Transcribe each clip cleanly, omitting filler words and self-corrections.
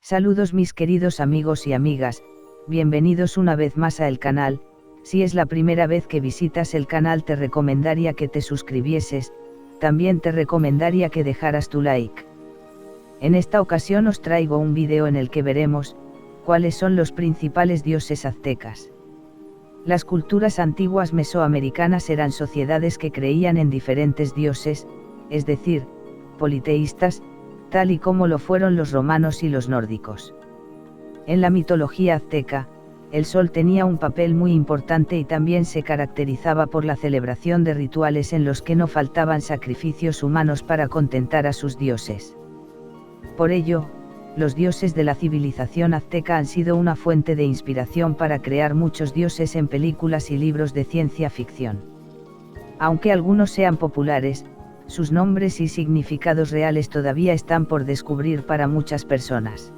Saludos mis queridos amigos y amigas, bienvenidos una vez más a el canal. Si es la primera vez que visitas el canal te recomendaría que te suscribieses, también te recomendaría que dejaras tu like. En esta ocasión os traigo un vídeo en el que veremos, cuáles son los principales dioses aztecas. Las culturas antiguas mesoamericanas eran sociedades que creían en diferentes dioses, es decir, politeístas, tal y como lo fueron los romanos y los nórdicos. En la mitología azteca, el sol tenía un papel muy importante y también se caracterizaba por la celebración de rituales en los que no faltaban sacrificios humanos para contentar a sus dioses. Por ello, los dioses de la civilización azteca han sido una fuente de inspiración para crear muchos dioses en películas y libros de ciencia ficción. Aunque algunos sean populares, sus nombres y significados reales todavía están por descubrir para muchas personas.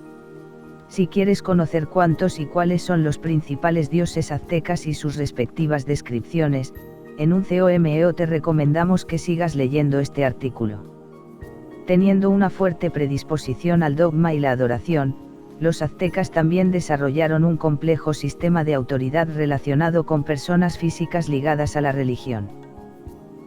Si quieres conocer cuántos y cuáles son los principales dioses aztecas y sus respectivas descripciones, en un COMEO te recomendamos que sigas leyendo este artículo. Teniendo una fuerte predisposición al dogma y la adoración, los aztecas también desarrollaron un complejo sistema de autoridad relacionado con personas físicas ligadas a la religión.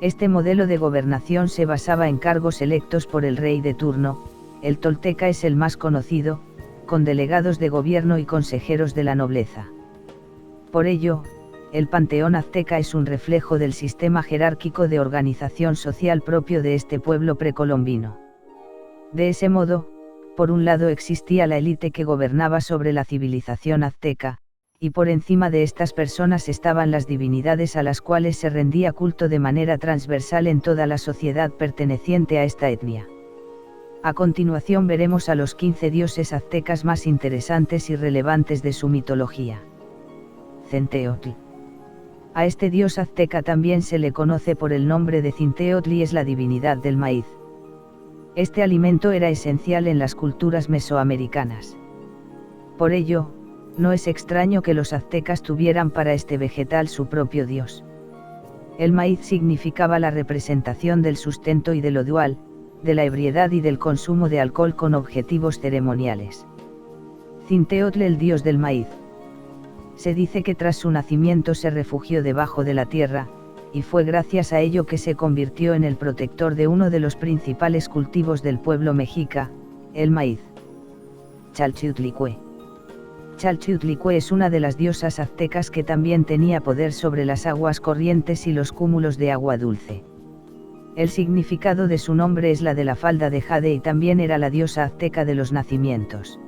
Este modelo de gobernación se basaba en cargos electos por el rey de turno. El tolteca es el más conocido, con delegados de gobierno y consejeros de la nobleza. Por ello, el panteón azteca es un reflejo del sistema jerárquico de organización social propio de este pueblo precolombino. De ese modo, por un lado existía la élite que gobernaba sobre la civilización azteca, y por encima de estas personas estaban las divinidades a las cuales se rendía culto de manera transversal en toda la sociedad perteneciente a esta etnia. A continuación veremos a los 15 dioses aztecas más interesantes y relevantes de su mitología. Centeotl. A este dios azteca también se le conoce por el nombre de Cinteotl y es la divinidad del maíz. Este alimento era esencial en las culturas mesoamericanas. Por ello, no es extraño que los aztecas tuvieran para este vegetal su propio dios. El maíz significaba la representación del sustento y de lo dual, de la ebriedad y del consumo de alcohol con objetivos ceremoniales. Cinteotl, el dios del maíz. Se dice que tras su nacimiento se refugió debajo de la tierra, y fue gracias a ello que se convirtió en el protector de uno de los principales cultivos del pueblo mexica, el maíz. Chalchiutlicue. Chalchiutlicue es una de las diosas aztecas que también tenía poder sobre las aguas corrientes y los cúmulos de agua dulce. El significado de su nombre es la de la falda de jade y también era la diosa azteca de los nacimientos.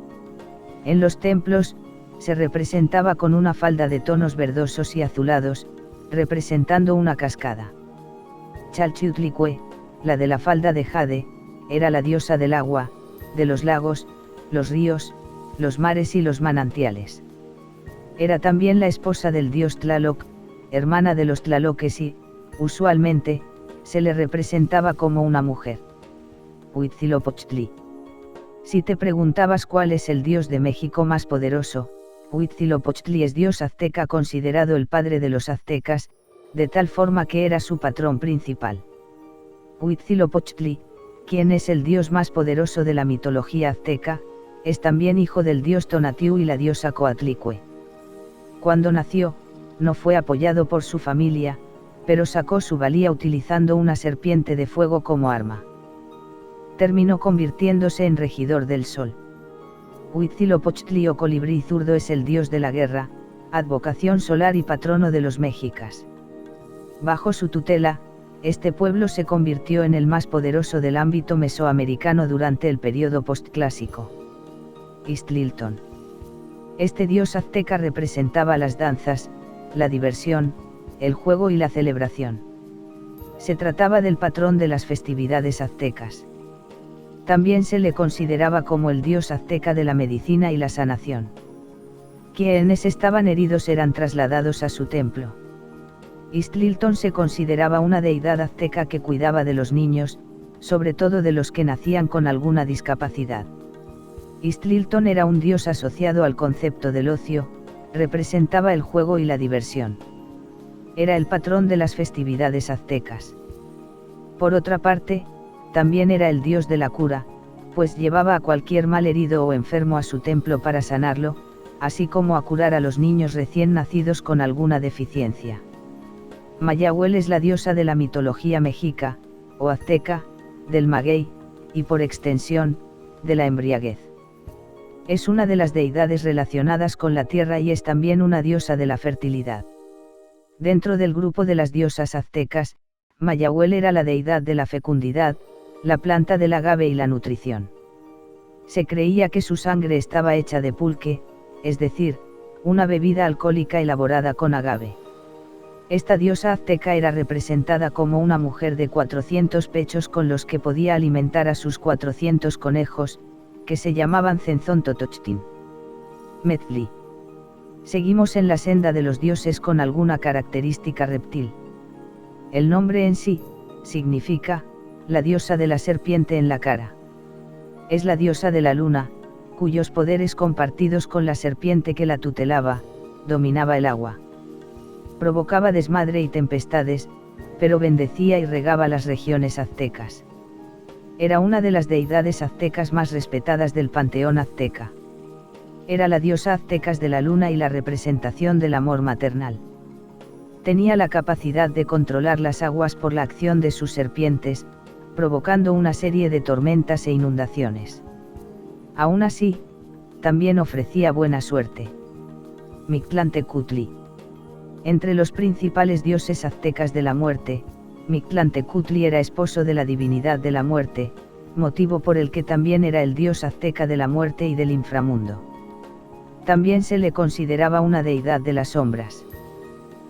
En los templos, se representaba con una falda de tonos verdosos y azulados, representando una cascada. Chalchiutlicue, la de la falda de jade, era la diosa del agua, de los lagos, los ríos, los mares y los manantiales. Era también la esposa del dios Tlaloc, hermana de los tlaloques y, usualmente, se le representaba como una mujer. Huitzilopochtli. Si te preguntabas cuál es el dios de México más poderoso, Huitzilopochtli es dios azteca considerado el padre de los aztecas, de tal forma que era su patrón principal. Huitzilopochtli, quien es el dios más poderoso de la mitología azteca, es también hijo del dios Tonatiuh y la diosa Coatlicue. Cuando nació, no fue apoyado por su familia, pero sacó su valía utilizando una serpiente de fuego como arma. Terminó convirtiéndose en regidor del sol. Huitzilopochtli o colibrí zurdo es el dios de la guerra, advocación solar y patrono de los mexicas. Bajo su tutela, este pueblo se convirtió en el más poderoso del ámbito mesoamericano durante el periodo postclásico. Ixtliltón. Este dios azteca representaba las danzas, la diversión, el juego y la celebración. Se trataba del patrón de las festividades aztecas. También se le consideraba como el dios azteca de la medicina y la sanación. Quienes estaban heridos eran trasladados a su templo. Ixtliltón se consideraba una deidad azteca que cuidaba de los niños, sobre todo de los que nacían con alguna discapacidad. Ixtliltón era un dios asociado al concepto del ocio, representaba el juego y la diversión. Era el patrón de las festividades aztecas. Por otra parte, también era el dios de la cura, pues llevaba a cualquier malherido o enfermo a su templo para sanarlo, así como a curar a los niños recién nacidos con alguna deficiencia. Mayahuel es la diosa de la mitología mexica, o azteca, del maguey, y por extensión, de la embriaguez. Es una de las deidades relacionadas con la tierra y es también una diosa de la fertilidad. Dentro del grupo de las diosas aztecas, Mayahuel era la deidad de la fecundidad, la planta del agave y la nutrición. Se creía que su sangre estaba hecha de pulque, es decir, una bebida alcohólica elaborada con agave. Esta diosa azteca era representada como una mujer de 400 pechos con los que podía alimentar a sus 400 conejos, que se llamaban Zentzontotochtin. Metzli. Seguimos en la senda de los dioses con alguna característica reptil. El nombre en sí, significa, la diosa de la serpiente en la cara. Es la diosa de la luna, cuyos poderes compartidos con la serpiente que la tutelaba, dominaba el agua. Provocaba desmadre y tempestades, pero bendecía y regaba las regiones aztecas. Era una de las deidades aztecas más respetadas del panteón azteca. Era la diosa azteca de la luna y la representación del amor maternal. Tenía la capacidad de controlar las aguas por la acción de sus serpientes, provocando una serie de tormentas e inundaciones. Aún así, también ofrecía buena suerte. Mictlantecutli. Entre los principales dioses aztecas de la muerte, Mictlantecutli era esposo de la divinidad de la muerte, motivo por el que también era el dios azteca de la muerte y del inframundo. También se le consideraba una deidad de las sombras.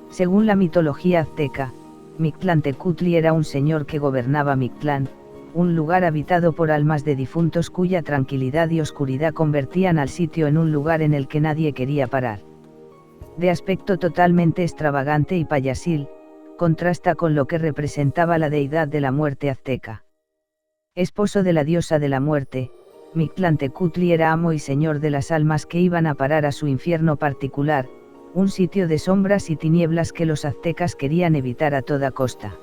Según la mitología azteca, Mictlantecutli era un señor que gobernaba Mictlán, un lugar habitado por almas de difuntos cuya tranquilidad y oscuridad convertían al sitio en un lugar en el que nadie quería parar. De aspecto totalmente extravagante y payasil, contrasta con lo que representaba la deidad de la muerte azteca. Esposo de la diosa de la muerte, Mictlantecutli era amo y señor de las almas que iban a parar a su infierno particular, un sitio de sombras y tinieblas que los aztecas querían evitar a toda costa.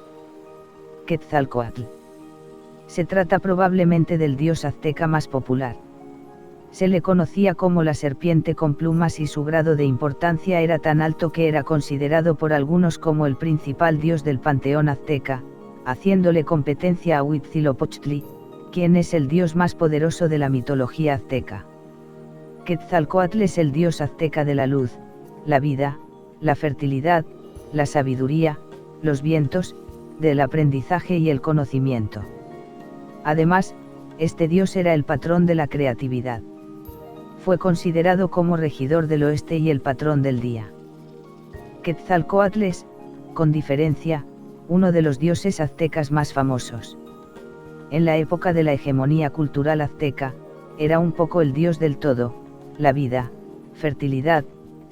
Quetzalcóatl. Se trata probablemente del dios azteca más popular. Se le conocía como la serpiente con plumas y su grado de importancia era tan alto que era considerado por algunos como el principal dios del panteón azteca, haciéndole competencia a Huitzilopochtli, quien es el dios más poderoso de la mitología azteca. Quetzalcóatl es el dios azteca de la luz, la vida, la fertilidad, la sabiduría, los vientos, del aprendizaje y el conocimiento. Además, este dios era el patrón de la creatividad. Fue considerado como regidor del oeste y el patrón del día. Quetzalcóatl es, con diferencia, uno de los dioses aztecas más famosos. En la época de la hegemonía cultural azteca, era un poco el dios del todo, la vida, fertilidad,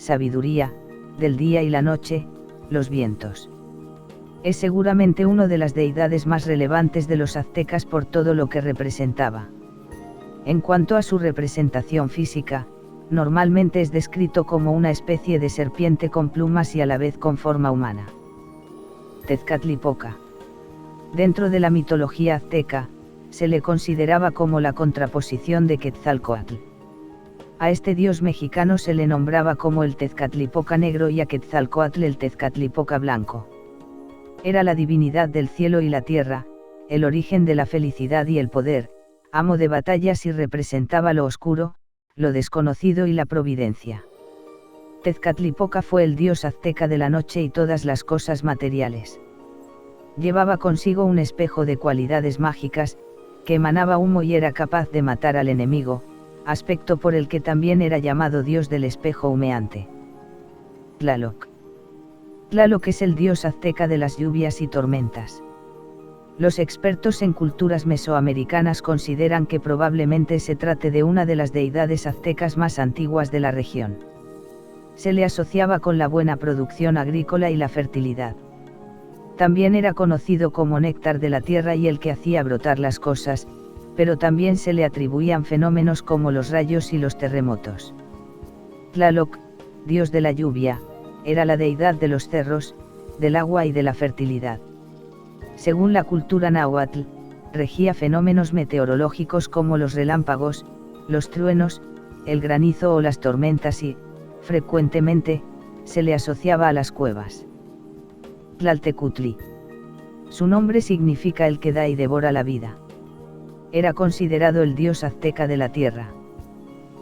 sabiduría, del día y la noche, los vientos. Es seguramente una de las deidades más relevantes de los aztecas por todo lo que representaba. En cuanto a su representación física, normalmente es descrito como una especie de serpiente con plumas y a la vez con forma humana. Tezcatlipoca. Dentro de la mitología azteca, se le consideraba como la contraposición de Quetzalcóatl. A este dios mexicano se le nombraba como el Tezcatlipoca negro y a Quetzalcóatl el Tezcatlipoca blanco. Era la divinidad del cielo y la tierra, el origen de la felicidad y el poder, amo de batallas y representaba lo oscuro, lo desconocido y la providencia. Tezcatlipoca fue el dios azteca de la noche y todas las cosas materiales. Llevaba consigo un espejo de cualidades mágicas, que emanaba humo y era capaz de matar al enemigo, aspecto por el que también era llamado dios del espejo humeante. Tlaloc. Tlaloc es el dios azteca de las lluvias y tormentas. Los expertos en culturas mesoamericanas consideran que probablemente se trate de una de las deidades aztecas más antiguas de la región. Se le asociaba con la buena producción agrícola y la fertilidad. También era conocido como néctar de la tierra y el que hacía brotar las cosas, pero también se le atribuían fenómenos como los rayos y los terremotos. Tlaloc, dios de la lluvia, era la deidad de los cerros, del agua y de la fertilidad. Según la cultura náhuatl, regía fenómenos meteorológicos como los relámpagos, los truenos, el granizo o las tormentas y, frecuentemente, se le asociaba a las cuevas. Tlaltecutli. Su nombre significa el que da y devora la vida. Era considerado el dios azteca de la tierra.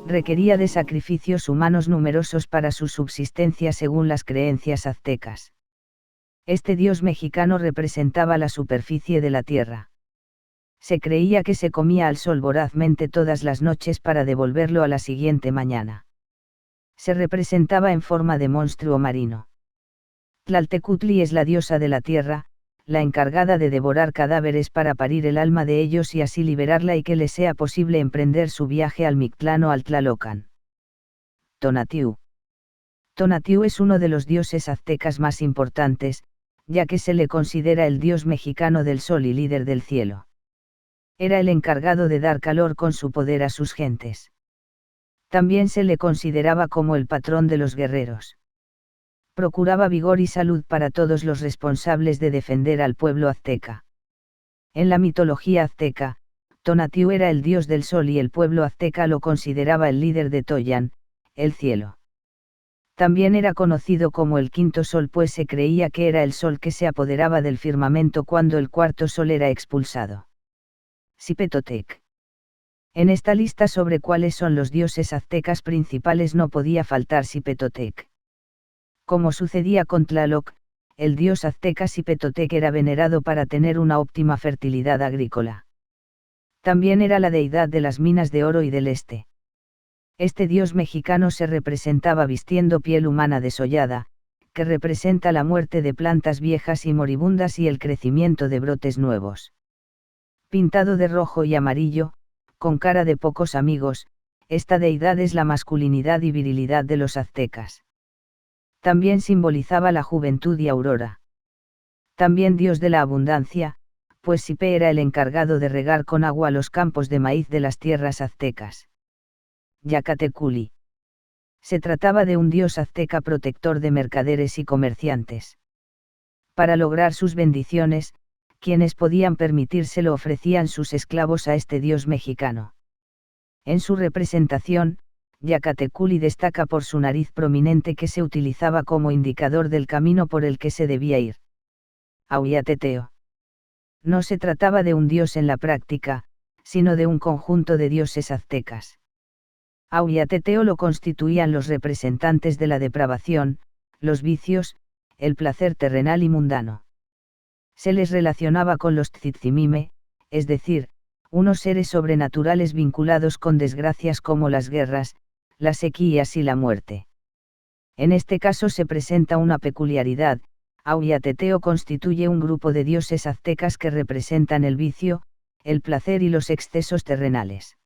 Requería de sacrificios humanos numerosos para su subsistencia según las creencias aztecas. Este dios mexicano representaba la superficie de la tierra. Se creía que se comía al sol vorazmente todas las noches para devolverlo a la siguiente mañana. Se representaba en forma de monstruo marino. Tlaltecutli es la diosa de la tierra, la encargada de devorar cadáveres para parir el alma de ellos y así liberarla y que les sea posible emprender su viaje al Mictlán o al Tlalocan. Tonatiuh. Tonatiuh es uno de los dioses aztecas más importantes, ya que se le considera el dios mexicano del sol y líder del cielo. Era el encargado de dar calor con su poder a sus gentes. También se le consideraba como el patrón de los guerreros. Procuraba vigor y salud para todos los responsables de defender al pueblo azteca. En la mitología azteca, Tonatiuh era el dios del sol y el pueblo azteca lo consideraba el líder de Toyan, el cielo. También era conocido como el quinto sol pues se creía que era el sol que se apoderaba del firmamento cuando el cuarto sol era expulsado. Xipetotec. En esta lista sobre cuáles son los dioses aztecas principales no podía faltar Xipetotec. Como sucedía con Tlaloc, el dios azteca Xipetotec era venerado para tener una óptima fertilidad agrícola. También era la deidad de las minas de oro y del este. Este dios mexicano se representaba vistiendo piel humana desollada, que representa la muerte de plantas viejas y moribundas y el crecimiento de brotes nuevos. Pintado de rojo y amarillo, con cara de pocos amigos, esta deidad es la masculinidad y virilidad de los aztecas. También simbolizaba la juventud y aurora. También dios de la abundancia, pues Xipe era el encargado de regar con agua los campos de maíz de las tierras aztecas. Yacateculi. Se trataba de un dios azteca protector de mercaderes y comerciantes. Para lograr sus bendiciones, quienes podían permitírselo ofrecían sus esclavos a este dios mexicano. En su representación, Yacateculi destaca por su nariz prominente que se utilizaba como indicador del camino por el que se debía ir. Auyateteo. No se trataba de un dios en la práctica, sino de un conjunto de dioses aztecas. Auyateteo lo constituían los representantes de la depravación, los vicios, el placer terrenal y mundano. Se les relacionaba con los tzitzimime, es decir, unos seres sobrenaturales vinculados con desgracias como las guerras, las sequías y la muerte. En este caso se presenta una peculiaridad: Auyateteo constituye un grupo de dioses aztecas que representan el vicio, el placer y los excesos terrenales.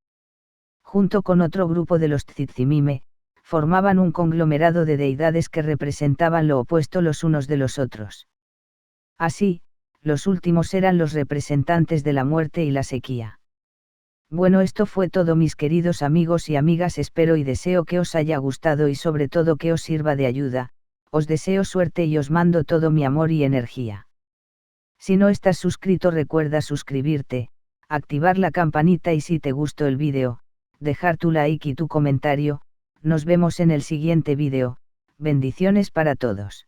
Junto con otro grupo de los tzitzimime, formaban un conglomerado de deidades que representaban lo opuesto los unos de los otros. Así, los últimos eran los representantes de la muerte y la sequía. Bueno, esto fue todo, mis queridos amigos y amigas, espero y deseo que os haya gustado y sobre todo que os sirva de ayuda. Os deseo suerte y os mando todo mi amor y energía. Si no estás suscrito, recuerda suscribirte, activar la campanita y si te gustó el vídeo, dejar tu like y tu comentario. Nos vemos en el siguiente vídeo. Bendiciones para todos.